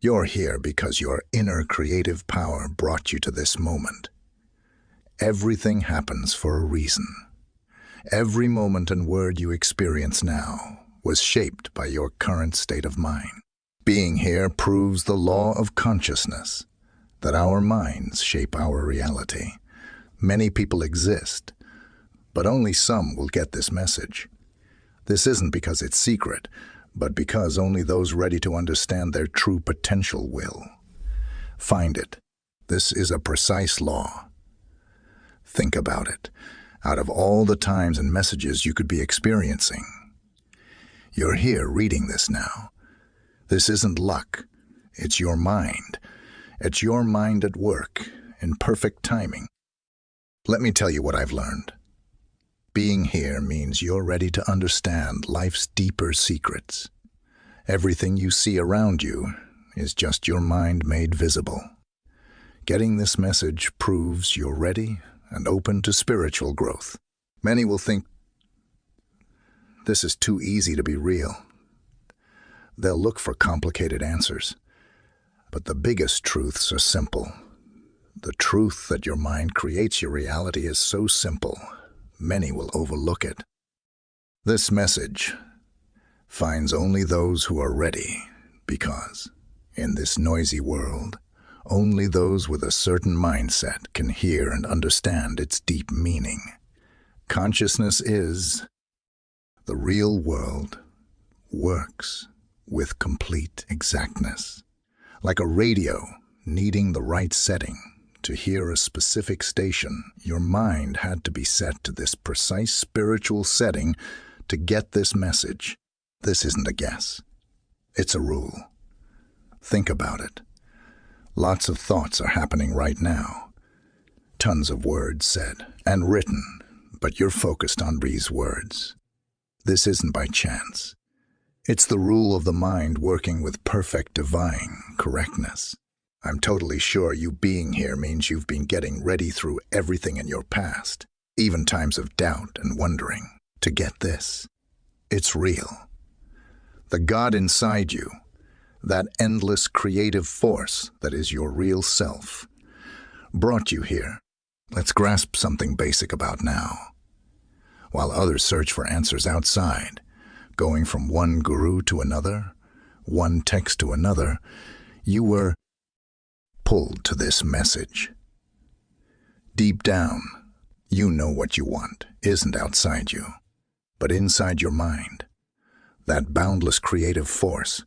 You're here because your inner creative power brought you to this moment. Everything happens for a reason. Every moment and word you experience now was shaped by your current state of mind. Being here proves the law of consciousness, that our minds shape our reality. Many people exist, but only some will get this message. This isn't because it's secret, but because only those ready to understand their true potential will. Find it. This is a precise law. Think about it. Out of all the times and messages you could be experiencing, you're here reading this now. This isn't luck. It's your mind. It's your mind at work, in perfect timing. Let me tell you what I've learned. Being here means you're ready to understand life's deeper secrets. Everything you see around you is just your mind made visible. Getting this message proves you're ready and open to spiritual growth. Many will think this is too easy to be real. They'll look for complicated answers. But the biggest truths are simple. The truth that your mind creates your reality is so simple, many will overlook it. This message finds only those who are ready, because, in this noisy world, only those with a certain mindset can hear and understand its deep meaning. Consciousness is the real world, works with complete exactness. Like a radio needing the right setting to hear a specific station, your mind had to be set to this precise spiritual setting to get this message. This isn't a guess. It's a rule. Think about it. Lots of thoughts are happening right now. Tons of words said and written, but you're focused on these words. This isn't by chance. It's the rule of the mind working with perfect divine correctness. I'm totally sure you being here means you've been getting ready through everything in your past, even times of doubt and wondering, to get this. It's real. The God inside you, that endless creative force that is your real self, brought you here. Let's grasp something basic about now. While others search for answers outside, going from one guru to another, one text to another, you were pulled to this message. Deep down, you know what you want isn't outside you, but inside your mind. That boundless creative force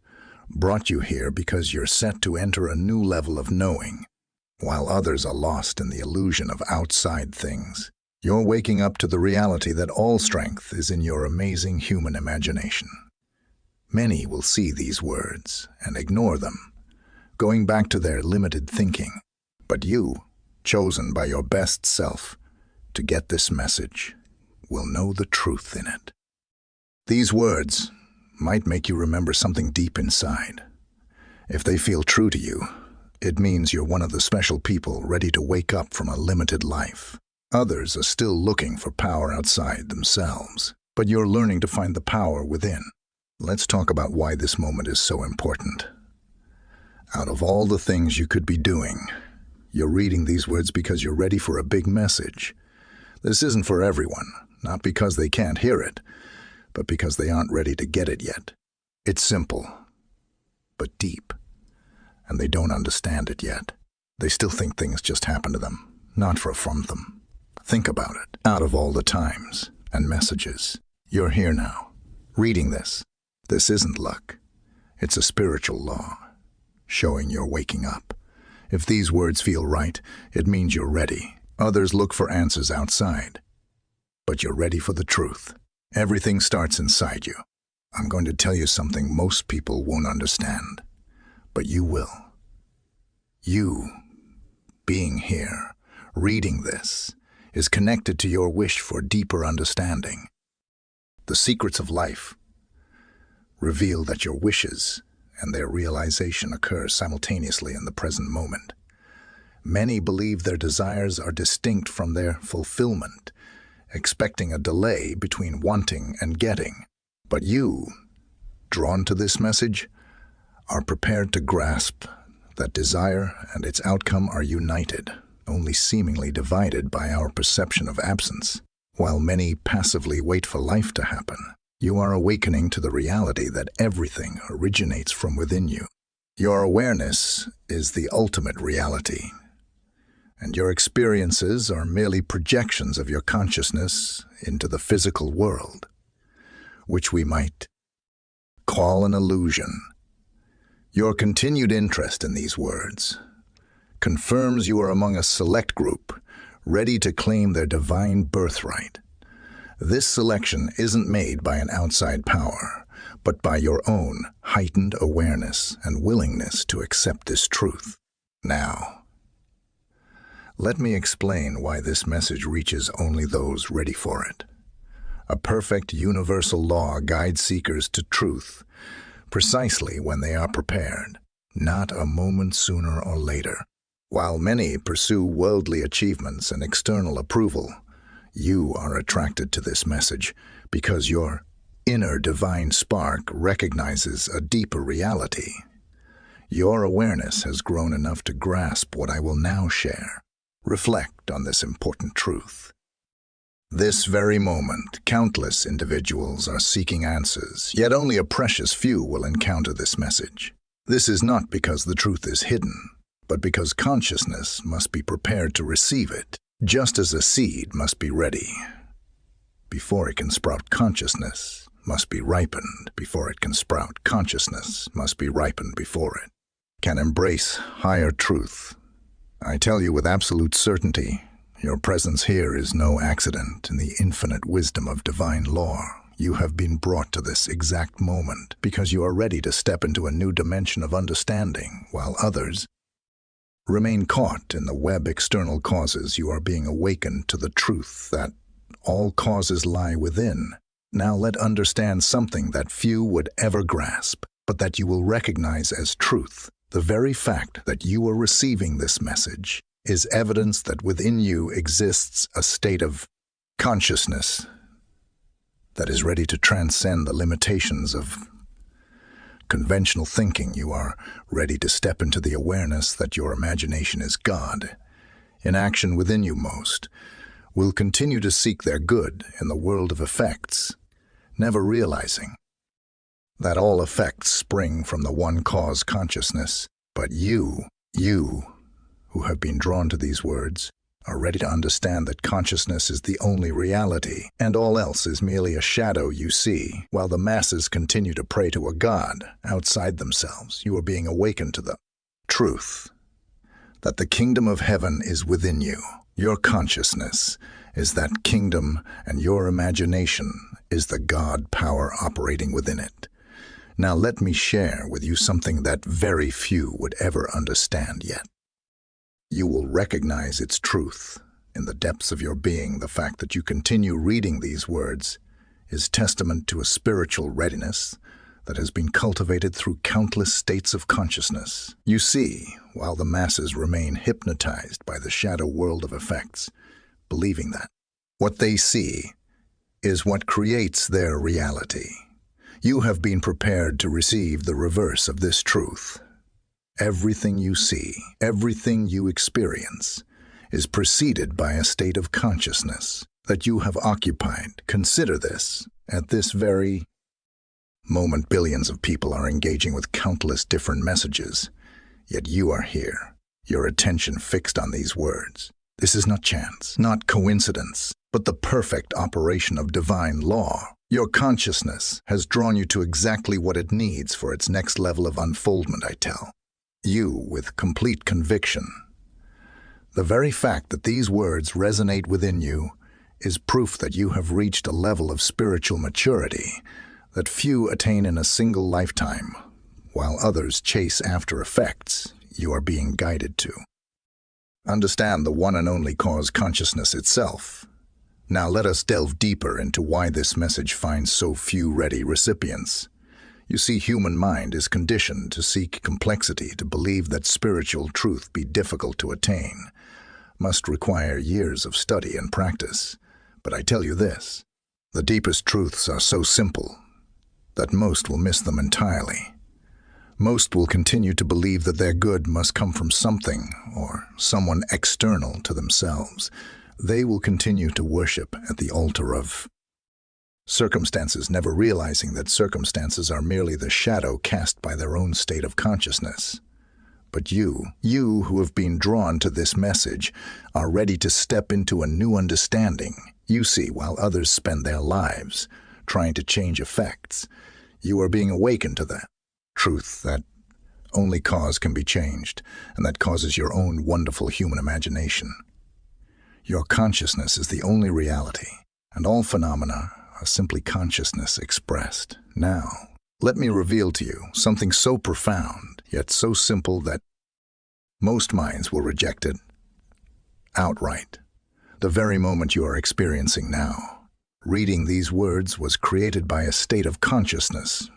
brought you here because you're set to enter a new level of knowing. While others are lost in the illusion of outside things, you're waking up to the reality that all strength is in your amazing human imagination. Many will see these words and ignore them, going back to their limited thinking. But you, chosen by your best self to get this message, will know the truth in it. These words might make you remember something deep inside. If they feel true to you, it means you're one of the special people ready to wake up from a limited life. Others are still looking for power outside themselves, but you're learning to find the power within. Let's talk about why this moment is so important. Out of all the things you could be doing, you're reading these words because you're ready for a big message. This isn't for everyone, not because they can't hear it, but because they aren't ready to get it yet. It's simple, but deep, and they don't understand it yet. They still think things just happen to them, not from them. Think about it. Out of all the times and messages, you're here now, reading this. This isn't luck. It's a spiritual law, showing you're waking up. If these words feel right, it means you're ready. Others look for answers outside, but you're ready for the truth. Everything starts inside you. I'm going to tell you something most people won't understand, but you will. You, being here, reading this, is connected to your wish for deeper understanding. The secrets of life reveal that your wishes and their realization occur simultaneously in the present moment. Many believe their desires are distinct from their fulfillment, expecting a delay between wanting and getting. But you, drawn to this message, are prepared to grasp that desire and its outcome are united, only seemingly divided by our perception of absence. While many passively wait for life to happen, you are awakening to the reality that everything originates from within you. Your awareness is the ultimate reality, and your experiences are merely projections of your consciousness into the physical world, which we might call an illusion. Your continued interest in these words confirms you are among a select group ready to claim their divine birthright. This selection isn't made by an outside power, but by your own heightened awareness and willingness to accept this truth. Now, let me explain why this message reaches only those ready for it. A perfect universal law guides seekers to truth precisely when they are prepared, not a moment sooner or later. While many pursue worldly achievements and external approval, you are attracted to this message because your inner divine spark recognizes a deeper reality. Your awareness has grown enough to grasp what I will now share. Reflect on this important truth. This very moment, countless individuals are seeking answers, yet only a precious few will encounter this message. This is not because the truth is hidden, but because consciousness must be prepared to receive it, just as a seed must be ready. Before it can sprout, consciousness must be ripened. Before it can sprout, consciousness must be ripened before it can embrace higher truth. I tell you with absolute certainty, your presence here is no accident in the infinite wisdom of divine law. You have been brought to this exact moment because you are ready to step into a new dimension of understanding, while others remain caught in the web external causes. You are being awakened to the truth that all causes lie within. Now let understand something that few would ever grasp, but that you will recognize as truth. The very fact that you are receiving this message is evidence that within you exists a state of consciousness that is ready to transcend the limitations of conventional thinking. You are ready to step into the awareness that your imagination is God. In action within you most will continue to seek their good in the world of effects, never realizing that all effects spring from the one cause, consciousness. But you who have been drawn to these words, are ready to understand that consciousness is the only reality, and all else is merely a shadow you see. While the masses continue to pray to a God outside themselves, you are being awakened to the truth that the kingdom of heaven is within you. Your consciousness is that kingdom, and your imagination is the God power operating within it. Now let me share with you something that very few would ever understand yet. You will recognize its truth in the depths of your being. The fact that you continue reading these words is testament to a spiritual readiness that has been cultivated through countless states of consciousness. You see, while the masses remain hypnotized by the shadow world of effects, believing that what they see is what creates their reality, you have been prepared to receive the reverse of this truth. Everything you see, everything you experience, is preceded by a state of consciousness that you have occupied. Consider this. At this very moment, billions of people are engaging with countless different messages, yet you are here, your attention fixed on these words. This is not chance, not coincidence, but the perfect operation of divine law. Your consciousness has drawn you to exactly what it needs for its next level of unfoldment, I tell you with complete conviction. The very fact that these words resonate within you is proof that you have reached a level of spiritual maturity that few attain in a single lifetime. While others chase after effects, you are being guided to understand the one and only cause, consciousness itself. Now let us delve deeper into why this message finds so few ready recipients. You see, human mind is conditioned to seek complexity, to believe that spiritual truth be difficult to attain, must require years of study and practice. But I tell you this, the deepest truths are so simple that most will miss them entirely. Most will continue to believe that their good must come from something or someone external to themselves. They will continue to worship at the altar of circumstances, never realizing that circumstances are merely the shadow cast by their own state of consciousness. But you who have been drawn to this message, are ready to step into a new understanding. You see, while others spend their lives trying to change effects, you are being awakened to that truth that only cause can be changed, and that causes your own wonderful human imagination. Your consciousness is the only reality, and all phenomena are simply consciousness expressed. Now, let me reveal to you something so profound, yet so simple that most minds will reject it outright. The very moment you are experiencing now. Reading these words was created by a state of consciousness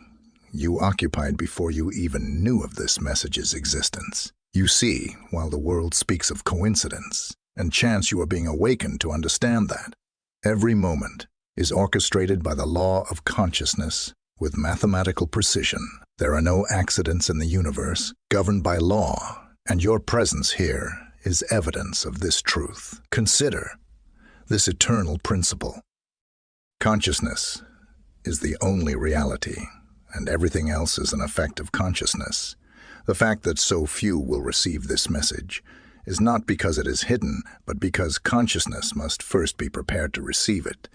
you occupied before you even knew of this message's existence. You see, while the world speaks of coincidence and chance, you are being awakened to understand that every moment is orchestrated by the law of consciousness with mathematical precision. There are no accidents in the universe, governed by law, and your presence here is evidence of this truth. Consider this eternal principle. Consciousness is the only reality, and everything else is an effect of consciousness. The fact that so few will receive this message is not because it is hidden, but because consciousness must first be prepared to receive it.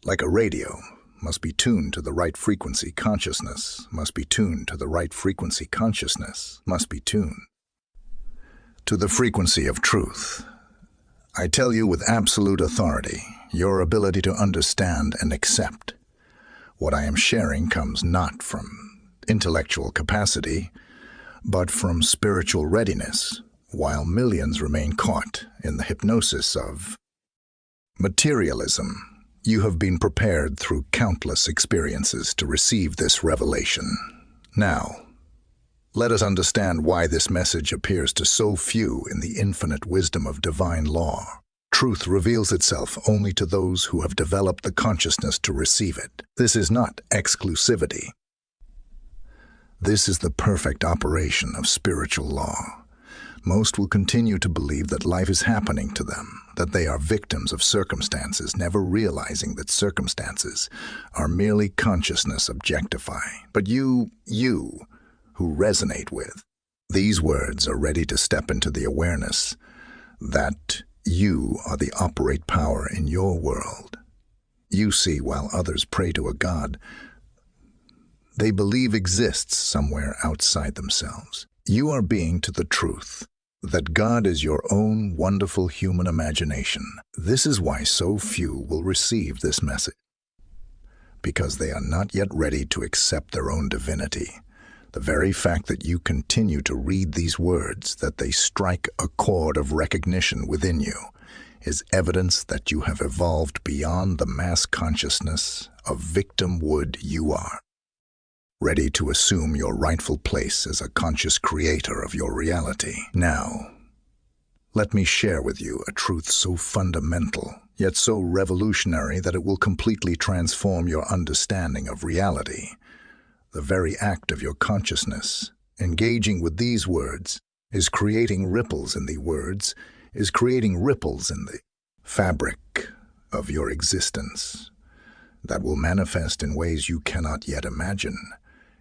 Like a radio must be tuned to the right frequency, consciousness must be tuned to the right frequency, consciousness must be tuned to the frequency of truth. I tell you with absolute authority, your ability to understand and accept what I am sharing comes not from intellectual capacity, but from spiritual readiness, while millions remain caught in the hypnosis of materialism. You have been prepared through countless experiences to receive this revelation. Now, let us understand why this message appears to so few in the infinite wisdom of divine law. Truth reveals itself only to those who have developed the consciousness to receive it. This is not exclusivity. This is the perfect operation of spiritual law. Most will continue to believe that life is happening to them, that they are victims of circumstances, never realizing that circumstances are merely consciousness objectifying. But you who resonate with these words are ready to step into the awareness that you are the operate power in your world. You see, while others pray to a God they believe exists somewhere outside themselves, you are being to the truth that God is your own wonderful human imagination. This is why so few will receive this message, because they are not yet ready to accept their own divinity. The very fact that you continue to read these words, that they strike a chord of recognition within you, is evidence that you have evolved beyond the mass consciousness of victimhood. You are ready to assume your rightful place as a conscious creator of your reality. Now, let me share with you a truth so fundamental, yet so revolutionary that it will completely transform your understanding of reality. The very act of your consciousness, engaging with these words, is creating ripples in the words, is creating ripples in the fabric of your existence that will manifest in ways you cannot yet imagine.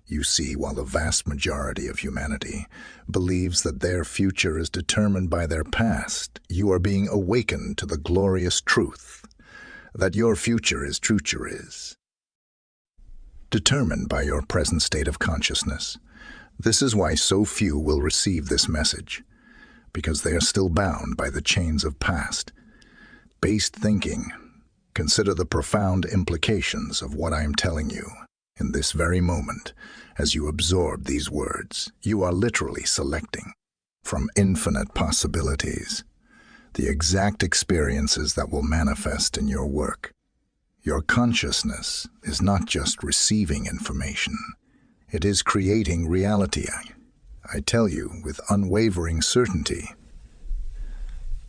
You see, while the vast majority of humanity believes that their future is determined by their past, you are being awakened to the glorious truth that your future is determined by your present state of consciousness. This is why so few will receive this message, because they are still bound by the chains of past-based thinking. Consider the profound implications of what I am telling you. In this very moment, as you absorb these words, you are literally selecting from infinite possibilities the exact experiences that will manifest in your work. Your consciousness is not just receiving information, it is creating reality. I tell you with unwavering certainty,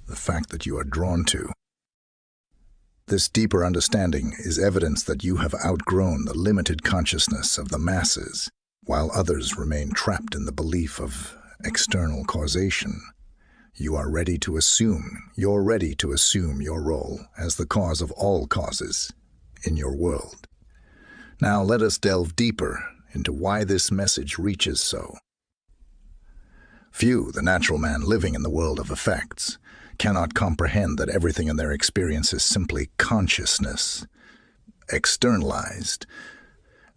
the fact that you are drawn to this deeper understanding is evidence that you have outgrown the limited consciousness of the masses. while others remain trapped in the belief of external causation. You're ready to assume your role as the cause of all causes in your world. Now let us delve deeper into why this message reaches so few. The natural man living in the world of effects cannot comprehend that everything in their experience is simply consciousness, externalized.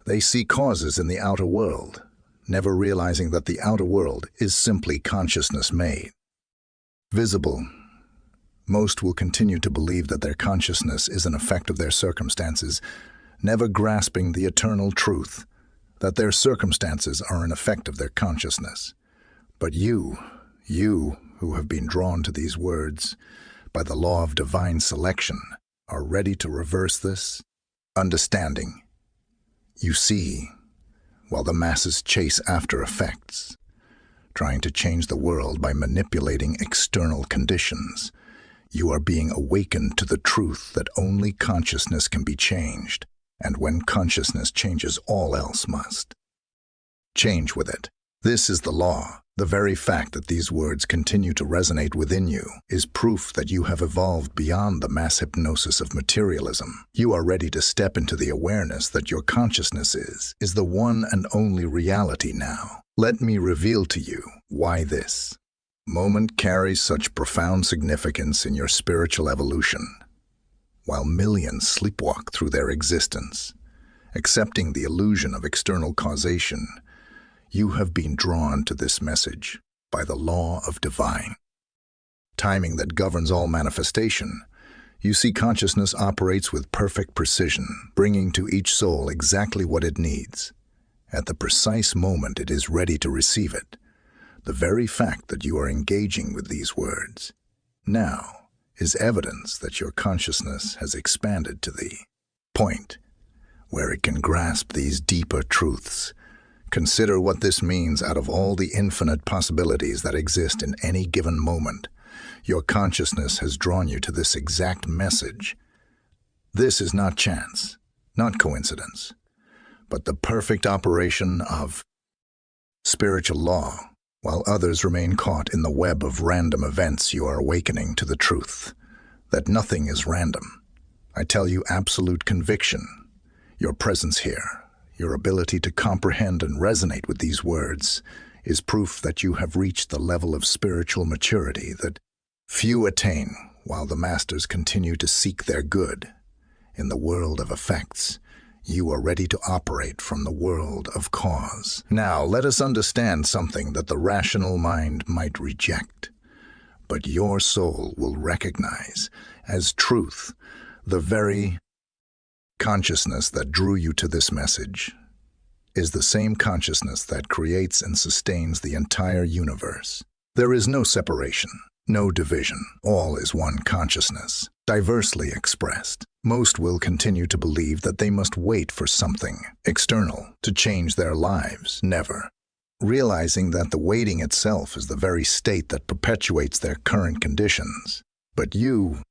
They see causes in the outer world, never realizing that the outer world is simply consciousness made. Visible. Most will continue to believe that their consciousness is an effect of their circumstances, never grasping the eternal truth that their circumstances are an effect of their consciousness. But you who have been drawn to these words by the law of divine selection, are ready to reverse this understanding. You see, while the masses chase after effects, trying to change the world by manipulating external conditions, you are being awakened to the truth that only consciousness can be changed, and when consciousness changes, all else must change with it. This is the law. The very fact that these words continue to resonate within you is proof that you have evolved beyond the mass hypnosis of materialism. You are ready to step into the awareness that your consciousness is the one and only reality now. Let me reveal to you why this moment carries such profound significance in your spiritual evolution. While millions sleepwalk through their existence, accepting the illusion of external causation, you have been drawn to this message by the law of divine timing that governs all manifestation. You see, consciousness operates with perfect precision, bringing to each soul exactly what it needs, at the precise moment it is ready to receive it. The very fact that you are engaging with these words now is evidence that your consciousness has expanded to the point where it can grasp these deeper truths. Consider what this means out of all the infinite possibilities that exist in any given moment. Your consciousness has drawn you to this exact message. This is not chance, not coincidence, but the perfect operation of spiritual law. While others remain caught in the web of random events, you are awakening to the truth that nothing is random. I tell you absolute conviction. Your presence here, your ability to comprehend and resonate with these words, is proof that you have reached the level of spiritual maturity that few attain while the masters continue to seek their good. In the world of effects, you are ready to operate from the world of cause. Now, let us understand something that the rational mind might reject, but your soul will recognize as truth. The very consciousness that drew you to this message is the same consciousness that creates and sustains the entire universe. There is no separation, no division. All is one consciousness, diversely expressed. Most will continue to believe that they must wait for something external to change their lives, never realizing that the waiting itself is the very state that perpetuates their current conditions. But you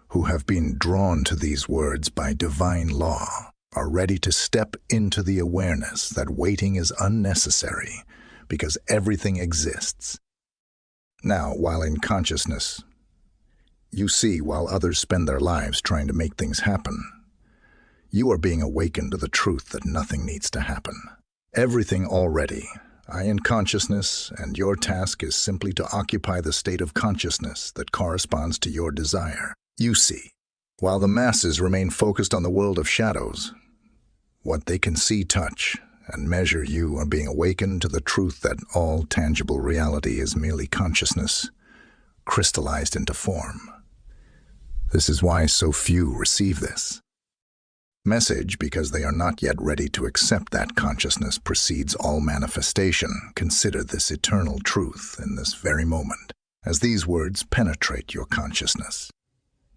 who have been drawn to these words by divine law, are ready to step into the awareness that waiting is unnecessary because everything exists. Now, while in consciousness, you see, while others spend their lives trying to make things happen, you are being awakened to the truth that nothing needs to happen. Everything already. I in consciousness, and your task is simply to occupy the state of consciousness that corresponds to your desire. You see, while the masses remain focused on the world of shadows, what they can see, touch, and measure, you are being awakened to the truth that all tangible reality is merely consciousness, crystallized into form. This is why so few receive this message, because they are not yet ready to accept that consciousness precedes all manifestation. Consider this eternal truth in this very moment. As these words penetrate your consciousness,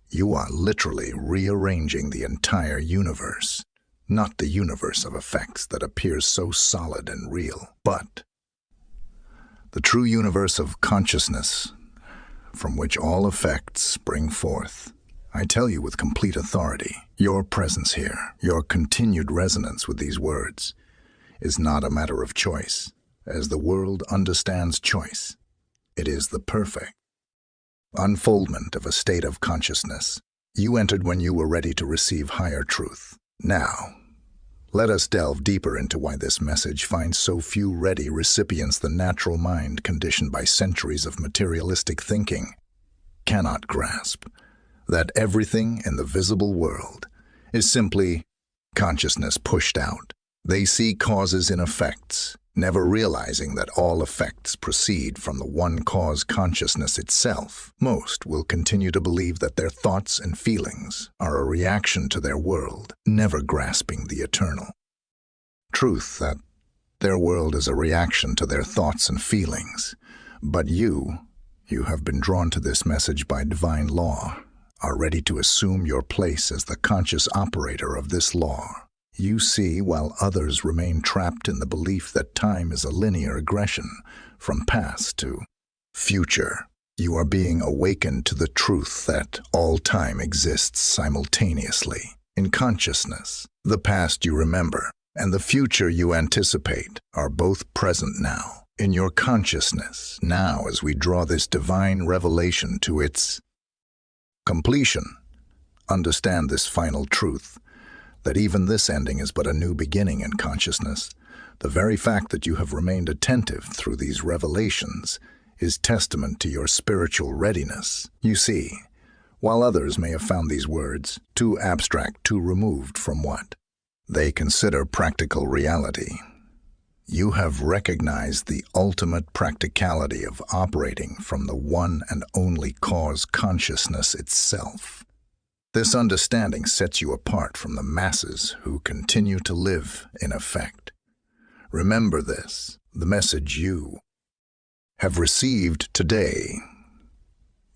you are literally rearranging the entire universe. Not the universe of effects that appears so solid and real, but the true universe of consciousness from which all effects spring forth. I tell you with complete authority, your presence here, your continued resonance with these words, is not a matter of choice, as the world understands choice. It is the perfect unfoldment of a state of consciousness. You entered when you were ready to receive higher truth. Now, let us delve deeper into why this message finds so few ready recipients. The natural mind, conditioned by centuries of materialistic thinking, cannot grasp that everything in the visible world is simply consciousness pushed out. They see causes in effects, never realizing that all effects proceed from the one cause, consciousness itself. Most will continue to believe that their thoughts and feelings are a reaction to their world, never grasping the eternal truth that their world is a reaction to their thoughts and feelings. But you have been drawn to this message by divine law, are ready to assume your place as the conscious operator of this law. You see, while others remain trapped in the belief that time is a linear aggression from past to future, you are being awakened to the truth that all time exists simultaneously in consciousness. The past you remember and the future you anticipate are both present now in your consciousness. Now, as we draw this divine revelation to its completion, understand this final truth, that even this ending is but a new beginning in consciousness. The very fact that you have remained attentive through these revelations is testament to your spiritual readiness. You see, while others may have found these words too abstract, too removed from what they consider practical reality, you have recognized the ultimate practicality of operating from the one and only cause, consciousness itself. This understanding sets you apart from the masses who continue to live in effect. Remember this: the message you have received today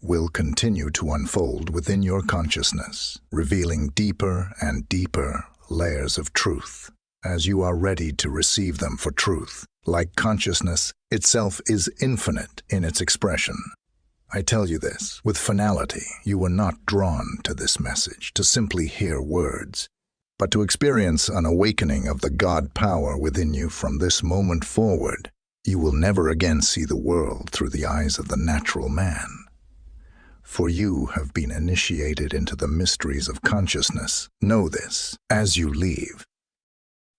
will continue to unfold within your consciousness, revealing deeper and deeper layers of truth as you are ready to receive them. For truth, like consciousness itself, is infinite in its expression. I tell you this with finality: you were not drawn to this message to simply hear words, but to experience an awakening of the God power within you. From this moment forward, you will never again see the world through the eyes of the natural man, for you have been initiated into the mysteries of consciousness. Know this: as you leave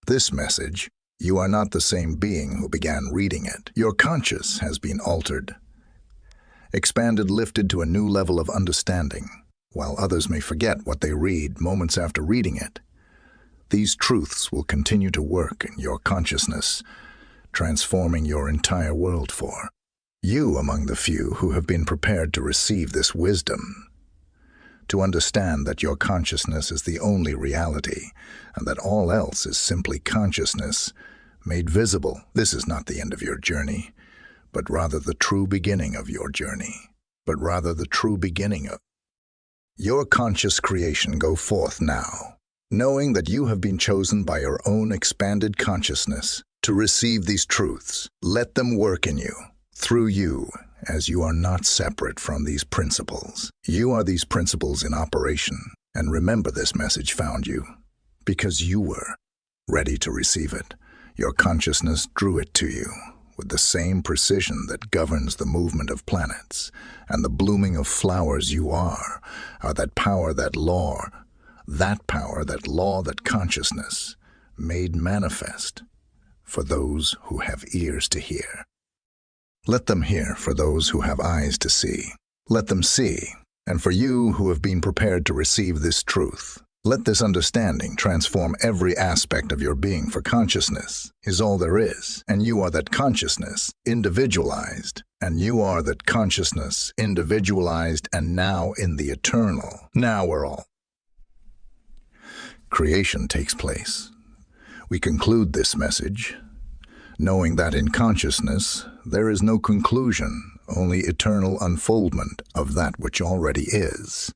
this message, you are not the same being who began reading it. Your conscious has been altered, expanded, lifted to a new level of understanding. While others may forget what they read moments after reading it, these truths will continue to work in your consciousness, transforming your entire world. For you, among the few who have been prepared to receive this wisdom, to understand that your consciousness is the only reality and that all else is simply consciousness made visible. This is not the end of your journey, but rather the true beginning of your journey, your conscious creation. Go forth now, knowing that you have been chosen by your own expanded consciousness to receive these truths. Let them work in you, through you, as you are not separate from these principles. You are these principles in operation. And remember, this message found you because you were ready to receive it. Your consciousness drew it to you with the same precision that governs the movement of planets and the blooming of flowers. You are that power, that law, that consciousness made manifest for those who have ears to hear. Let them hear. For those who have eyes to see, let them see. And for you who have been prepared to receive this truth, let this understanding transform every aspect of your being. For consciousness is all there is, and you are that consciousness individualized, and now in the eternal. Now where all creation takes place. We conclude this message knowing that in consciousness there is no conclusion, only eternal unfoldment of that which already is.